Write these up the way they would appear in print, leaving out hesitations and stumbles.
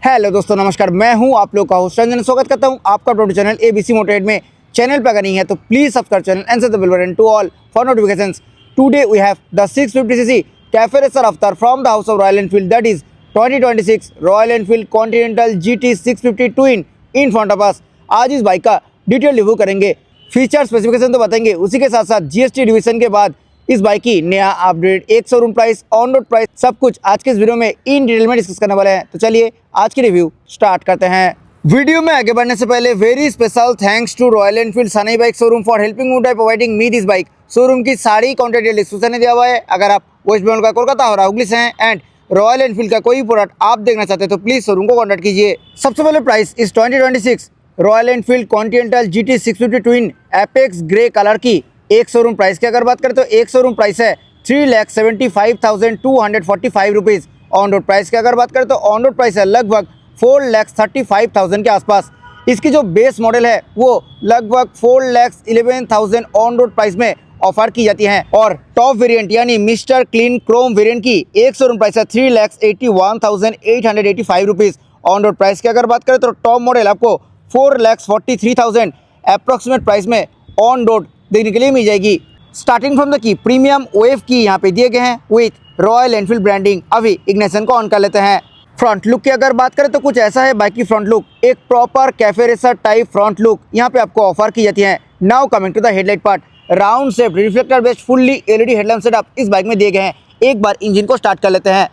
Hello दोस्तों, नमस्कार। मैं हूं आप लोग का होस्ट रंजन। स्वागत करता हूं आपका अपने चैनल एबीसी मोटिवेट में। चैनल पर अगर नहीं है तो please subscribe channel and set the bell button to all for notifications. Today we have the 650cc cafe racer avatar from the house of Royal Enfield, that is 2026 Royal Enfield Continental GT 650 twin in front of us. आज इस bike का detail review करेंगे, feature specification तो बताएंगे, उसी के साथ साथ GST डिवीजन के बाद इस बाइक की नया अपडेट, एक showroom price, on road price, सब कुछ आज के इस वीडियो में इन डिटेल में डिस्कस करने वाले हैं। तो चलिए आज की रिव्यू स्टार्ट करते हैं। वीडियो में आगे बढ़ने से पहले very special thanks to Royal Enfield Sanai bike showroom for helping me by providing me this bike. Showroom की सारी कॉन्टैक्ट डिटेल डिस्क्रिप्शन में दिया हुआ है। अगर आप वेस्ट बंगाल का कोलकाता और हुगली से हैं एंड रॉयल एनफील्ड का कोई प्रोडक्ट आप देखना चाहते हैं तो प्लीज शोरूम को कॉन्टैक्ट कीजिए। सबसे पहले प्राइस इस 2026 Royal Enfield Continental GT 650 twin apex grey colour की एक शोरूम प्राइस की अगर बात करें तो एक शोरूम प्राइस है 3,75,245 रुपीज़। ऑन रोड प्राइस की अगर बात करें तो ऑन रोड प्राइस है लगभग 4,35,000 के आसपास। इसकी जो बेस मॉडल है वो लगभग 4,11,000 ऑन रोड प्राइस में ऑफर की जाती है और टॉप वेरिएंट यानी मिस्टर क्लीन क्रोम वेरिएंट की एक शोरूम प्राइस है 3,81,885 रुपीज़। ऑन रोड प्राइस की अगर बात करें तो टॉप मॉडल आपको 4,43,000 अप्रॉक्सीमेट प्राइस में ऑन रोड देखने के लिए मिल जाएगी। Starting from the key premium wave की यहाँ पे दिए गए हैं विथ रॉयल एनफील्ड ब्रांडिंग। अभी इग्निशन को ऑन कर लेते हैं। फ्रंट लुक की अगर बात करें तो कुछ ऐसा है बाइक की फ्रंट लुक, एक proper cafe racer type front look यहाँ पे आपको ऑफर की जाती है। Now coming to the headlight part, round shape reflector based fully LED headlight setup इस बाइक में दिए गए हैं। एक बार इंजन को स्टार्ट कर लेते हैं।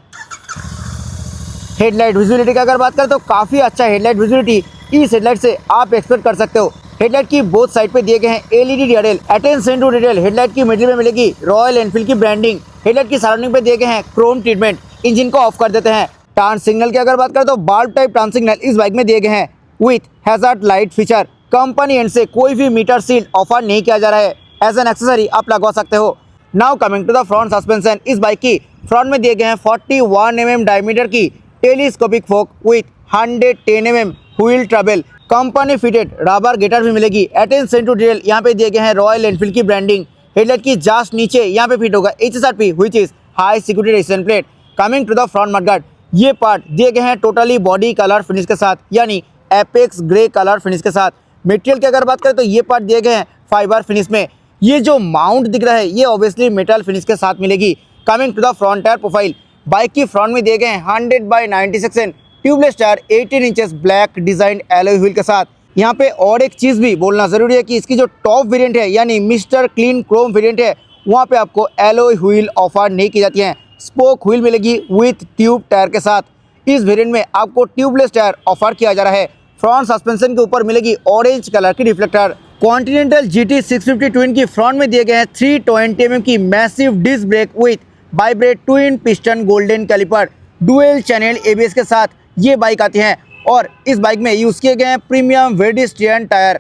हेडलाइट विजुअलिटी की अगर बात करें तो काफ़ी अच्छा हेडलाइट विजुअलिटी इस हेडलाइट से आप एक्सपेक्ट कर सकते हो। हेडलाइट की बोथ साइड पे दिए गए हैं LED DRL। Attention to detail, headlight की मिडिल में मिलेगी रॉयल एनफील्ड की ब्रांडिंग। हेडलाइट की सराउंडिंग पे दिए गए हैं क्रोम ट्रीटमेंट। इंजन को ऑफ कर देते हैं। टर्न सिग्नल की अगर बात करें तो बाल्ब टाइप टर्न सिग्नल इस बाइक में दिए गए हैं with hazard light feature. Company end से कोई भी मीटर सील ऑफर नहीं किया जा रहा है, एज एन एक्सेसरी आप लगवा सकते हो। Now coming to the front suspension, इस बाइक की फ्रंट में दिए गए हैं 41 mm डायमीटर की telescopic fork with 110 mm wheel travel. Company fitted rubber gaiter भी मिलेगी। अटेंशन टू डिटेल, यहाँ पे दिए गए हैं रॉयल एनफील्ड की ब्रांडिंग। हेडलाइट की जस्ट नीचे यहाँ पे फिट होगा HSRP which is high security resistant plate. Coming to the front mudguard, ये पार्ट दिए गए हैं टोटली बॉडी कलर फिनिश के साथ यानी एपेक्स ग्रे कलर फिनिश के साथ। मटेरियल की अगर बात करें तो ये पार्ट दिए गए हैं फाइबर फिनिश में। ये जो माउंट दिख रहा है ये ऑब्वियसली मेटल फिनिश के साथ मिलेगी। Coming to the front tyre profile, bike की फ्रंट में दिए गए हैं 100/90 section tubeless tyre 18 inches black design alloy wheel के साथ। यहाँ पे और एक चीज़ भी बोलना ज़रूरी है कि इसकी जो टॉप वेरिएंट है यानी मिस्टर क्लीन क्रोम वेरिएंट है वहाँ पे आपको एलॉय व्हील ऑफर नहीं की जाती है। स्पोक व्हील मिलेगी विथ ट्यूब टायर के साथ। इस वेरिएंट में आपको ट्यूबलेस टायर ऑफर किया जा रहा है। फ्रंट सस्पेंशन के ऊपर मिलेगी ऑरेंज कलर की रिफ्लेक्टर। कॉन्टिनेंटल GT 650 ट्विन की फ्रंट में दिए गए हैं 320 mm की massive disc brake with vibrate twin piston golden caliper. Dual channel ABS के साथ ये बाइक आती है और इस बाइक में यूज़ किए गए हैं प्रीमियम वेडिस्ट्रियन टायर।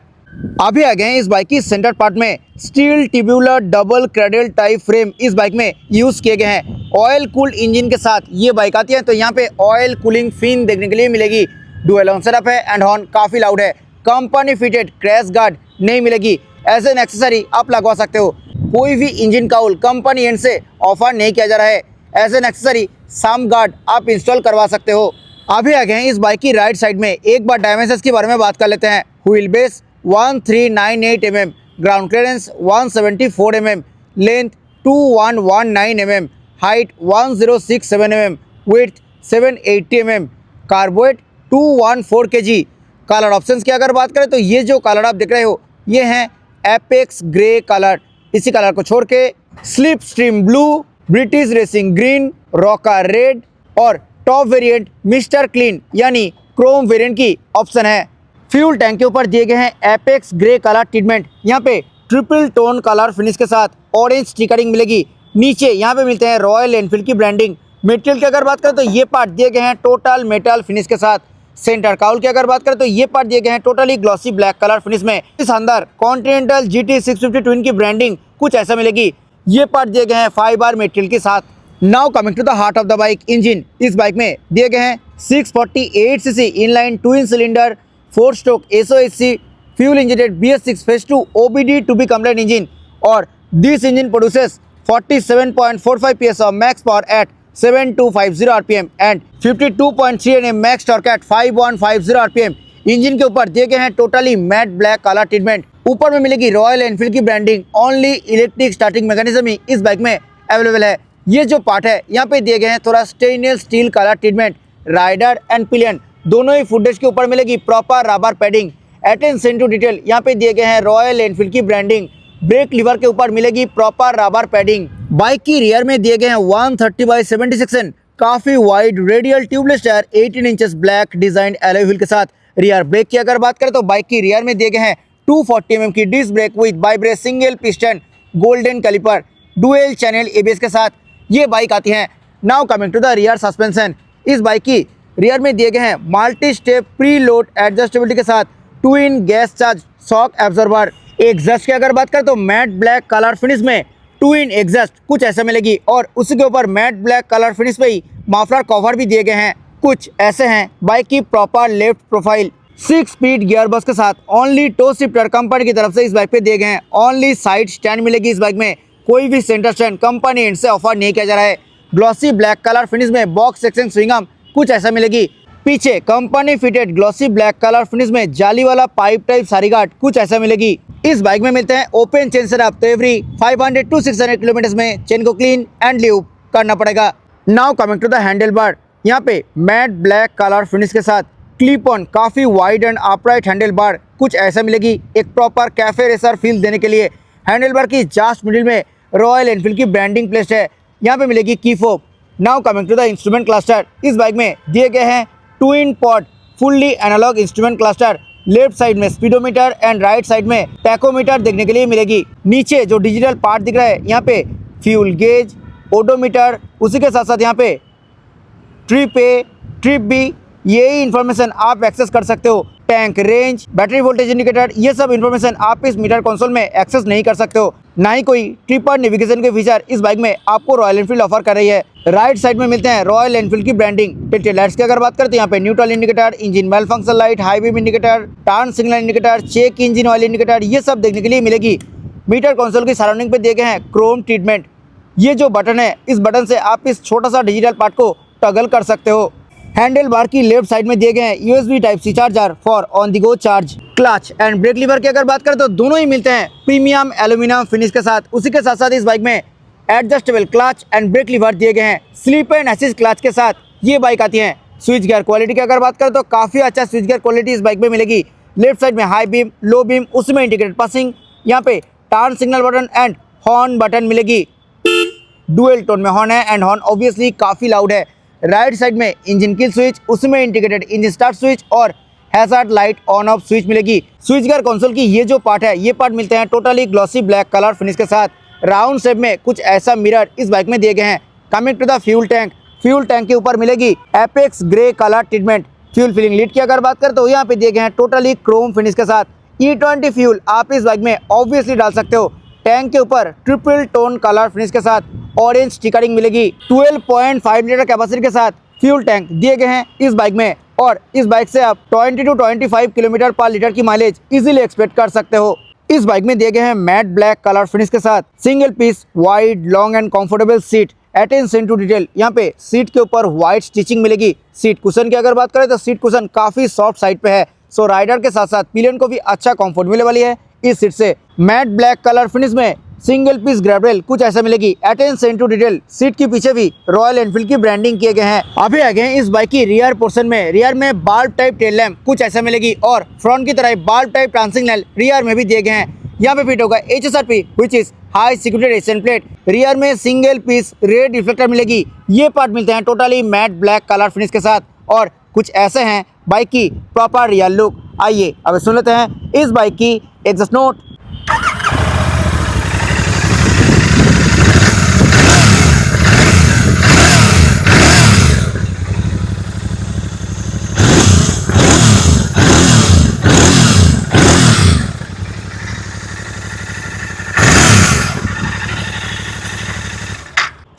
अभी आ गए हैं इस बाइक की सेंटर पार्ट में steel tubular double cradle type frame इस बाइक में यूज़ किए गए हैं। ऑयल कूल्ड इंजन के साथ ये बाइक आती है तो यहाँ पे ऑयल कूलिंग फिन देखने के लिए मिलेगी। डुअल हॉर्न सेटअप है एंड हॉर्न काफ़ी लाउड है। कंपनी फिटेड क्रैश गार्ड नहीं मिलेगी, एज एन एक्सेसरी आप लगवा सकते हो। कोई भी इंजन काउल कंपनी एंड से ऑफर नहीं किया जा रहा है, as an accessory sump guard आप इंस्टॉल करवा सकते हो। अभी आ गए हैं इस बाइक की राइट साइड में। एक बार डायमेंशंस के बारे में बात कर लेते हैं। Wheel base 1398 mm, ground clearance 174 mm, length 2119 mm, height 1067 mm, width 780 mm, कार्बोएट 214 kg। Colour options की अगर बात करें तो ये जो कलर आप देख रहे हो ये हैं एपेक्स ग्रे कलर। इसी कलर को छोड़ के slip stream blue, British racing green, Rocha red और टॉप वेरिएंट मिस्टर क्लीन यानी क्रोम वेरिएंट की ऑप्शन है। फ्यूल टैंक के ऊपर दिए गए हैं एपेक्स ग्रे कलर ट्रीटमेंट। यहाँ पे ट्रिपल टोन कलर फिनिश के साथ ऑरेंज स्टिकरिंग मिलेगी। नीचे यहाँ पे मिलते हैं रॉयल एनफील्ड की ब्रांडिंग। मटेरियल की अगर बात करें तो ये पार्ट दिए गए हैं टोटल मेटल फिनिश के साथ। सेंटर काउल की अगर बात करें तो ये पार्ट दिए गए हैं totally glossy black colour finish में। इस अंदर कॉन्टिनेंटल GT 650 ट्विन की ब्रांडिंग कुछ ऐसा मिलेगी। ये पार्ट दिए गए हैं फाइबर मटेरियल के साथ। Now coming to the heart of the bike, engine. इस बाइक में दिए गए हैं 648cc inline twin cylinder 4 stroke SOHC fuel injected BS6 phase 2 OBD to be compliant engine और this engine produces 47.45 PS of max power at 7250 RPM and 52.3 Nm max torque at 5150 RPM। Engine के ऊपर दिए गए हैं totally matte black colour treatment. ऊपर में मिलेगी Royal Enfield की branding. Only electric starting mechanism ही इस बाइक में अवेलेबल है। ये जो पार्ट है यहाँ पे दिए गए हैं थोड़ा stainless steel colour treatment. Rider and pillion दोनों ही फुटेज के ऊपर मिलेगी proper rubber padding. Attention to detail यहाँ पे दिए गए हैं रॉयल एनफील्ड की ब्रांडिंग। ब्रेक लीवर के ऊपर मिलेगी प्रॉपर रबर पैडिंग। बाइक की रियर में दिए गए हैं 130/70 सेक्शन काफी wide radial tubeless tyre 18 inches black design alloy wheel के साथ। रियर ब्रेक की अगर बात करें तो बाइक की रियर में दिए गए हैं 240 mm की disc brake with ByBre single piston golden caliper dual channel ABS के साथ ये बाइक आती है। Now coming to the rear suspension. इस बाइक की रियर में दिए गए हैं multi step preload adjustability के साथ twin gas charge shock absorber. Exhaust की अगर बात करें तो मैट ब्लैक कलर फिनिश में ट्विन एग्जॉस्ट कुछ ऐसा मिलेगी और उसी के ऊपर मैट ब्लैक कलर फिनिश पे ही मफलर कवर भी दिए गए हैं कुछ ऐसे हैं। बाइक की proper left profile 6 speed gear box के साथ ओनली टो शिफ्टर कंपनी की तरफ से इस बाइक पे दिए गए हैं। ओनली साइड स्टैंड मिलेगी इस बाइक में। कोई भी सेंटर स्टैंड कंपनी एंड से ऑफर नहीं किया जा रहा है। ग्लॉसी ब्लैक कलर फिनिश में बॉक्स सेक्शन स्विंग आर्म कुछ ऐसा मिलेगी। पीछे company fitted glossy black colour finish में जाली वाला पाइप टाइप सारी गार्ड कुछ ऐसा मिलेगी। इस बाइक में मिलते हैं ओपन चेन सेटअप। तो एवरी 500 to 600 किलोमीटर में चेन को क्लीन एंड ल्यूब करना पड़ेगा। Now coming to the handle bar. यहाँ पे मैट ब्लैक कलर फिनिश के साथ क्लिप ऑन काफी wide and upright handle bar कुछ ऐसा मिलेगी। एक प्रॉपर कैफे रेसर फील देने के लिए हैंडल बार की जस्ट मिडिल में रॉयल एनफील्ड की ब्रांडिंग प्लेस्ड है। यहाँ पे मिलेगी key fob. Now coming to the instrument cluster. इस बाइक में दिए गए हैं twin pod fully analogue instrument cluster. Left side में स्पीडोमीटर एंड राइट साइड में टैकोमीटर देखने के लिए मिलेगी। नीचे जो डिजिटल पार्ट दिख रहा है यहाँ पे फ्यूल गेज ओडोमीटर उसी के साथ साथ यहाँ पे ट्रिप ए ट्रिप बी यही इन्फॉर्मेशन आप एक्सेस कर सकते हो। Tank range battery voltage indicator ये सब इन्फॉर्मेशन आप इस मीटर कंसोल में एक्सेस नहीं कर सकते हो। ना ही कोई ट्रिपर नेविगेशन के फीचर इस बाइक में आपको रॉयल एनफील्ड ऑफर कर रही है। राइट साइड में मिलते हैं रॉयल एनफील्ड की ब्रांडिंग। टिल्टेड लाइट्स की अगर बात करते हैं यहाँ पे neutral indicator engine malfunction light high beam indicator turn signal indicator check engine oil indicator ये सब देखने के लिए मिलेगी। मीटर कंसोल की सराउंडिंग पे दिए गए हैं क्रोम ट्रीटमेंट। ये जो बटन है इस बटन से आप इस छोटा सा डिजिटल पार्ट को टगल कर सकते हो। हैंडल बार की लेफ्ट साइड में दिए गए हैं USB type C charger for on the go charge. Clutch and brake lever की अगर बात करें तो दोनों ही मिलते हैं प्रीमियम एल्यूमिनियम फिनिश के साथ। उसी के साथ साथ इस बाइक में adjustable clutch and brake liver दिए गए हैं स्लिप एंड असिस्ट क्लच के साथ ये बाइक आती है। स्विच गियर क्वालिटी की अगर बात करें तो काफी अच्छा स्विच गियर क्वालिटी इस बाइक में मिलेगी। लेफ्ट साइड में हाई बीम लो बीम उसमें इंडिकेटेड पासिंग यहाँ पे turn signal button and horn button मिलेगी। डुअल टोन में हॉर्न है एंड हॉर्न ऑब्वियसली काफी लाउड है। राइट साइड में इंजन किल स्विच उसमें इंडिकेटेड इंजन स्टार्ट स्विच और hazard light on off switch मिलेगी। स्विच गियर कंसोल की ये जो पार्ट है ये पार्ट मिलते हैं totally glossy black colour finish के साथ। राउंड शेप में कुछ ऐसा मिरर इस बाइक में दिए गए हैं। Coming to the fuel tank. Fuel tank के ऊपर मिलेगी apex grey colour treatment. Fuel filling lid की अगर बात करें तो यहाँ पे दिए गए हैं टोटली क्रोम फिनिश के साथ। E20 फ्यूल आप इस बाइक में ऑब्वियसली डाल सकते हो। टैंक के ऊपर ट्रिपल टोन कलर फिनिश के साथ ऑरेंज स्टिकरिंग मिलेगी। 12.5 लीटर कैपेसिटी के साथ फ्यूल टैंक दिए गए हैं इस बाइक में और इस बाइक से आप 20 to 25 किलोमीटर पर लीटर की माइलेज इजीली एक्सपेक्ट कर सकते हो। इस बाइक में दिए गए हैं मैट ब्लैक कलर फिनिश के साथ single piece wide long and comfortable seat. Attention to detail यहाँ पे सीट के ऊपर व्हाइट स्टिचिंग मिलेगी। सीट कुशन की अगर बात करें तो सीट कुशन काफी सॉफ्ट साइड पे है। सो राइडर के साथ साथ पिलियन को भी अच्छा कंफर्ट मिलने वाली है इस सीट से। मैट ब्लैक कलर फिनिश में सिंगल पीस ग्रैब रेल कुछ ऐसा मिलेगी। अटेंशन टू डिटेल सीट के पीछे भी रॉयल एनफील्ड की ब्रांडिंग किए गए हैं। अभी आ गए इस बाइक की रियर पोर्शन में। रियर में बाल्ब टाइप टेल लैम्प कुछ ऐसा मिलेगी और फ्रंट की तरह बाल्ब टाइप ट्रांसिंग सिग्नल रियर में भी दिए गए हैं। यहाँ पे फिट होगा HSRP which is high security resistant plate. Rear में सिंगल पीस रेड रिफ्लेक्टर मिलेगी। ये पार्ट मिलते हैं totally matte black colour finish के साथ और कुछ ऐसे हैं बाइक की प्रॉपर रियर लुक। आइए अब सुन लेते हैं इस बाइक की exhaust note.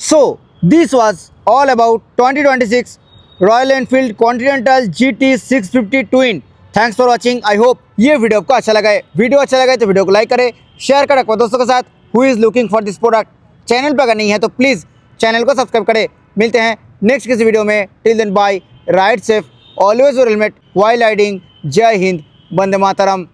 So this was all about 2026 Royal Enfield Continental GT 650 Twin। Thanks for watching. I hope ये वीडियो आपको अच्छा लगा है। वीडियो अच्छा लगा है तो वीडियो को लाइक करें, शेयर करें अपने दोस्तों के साथ who is looking for this product. Channel पर अगर नहीं है तो प्लीज़ चैनल को सब्सक्राइब करें मिलते हैं नेक्स्ट किसी वीडियो में। Till then bye, ride safe, always wear helmet while riding. जय हिंद, वंदे मातरम।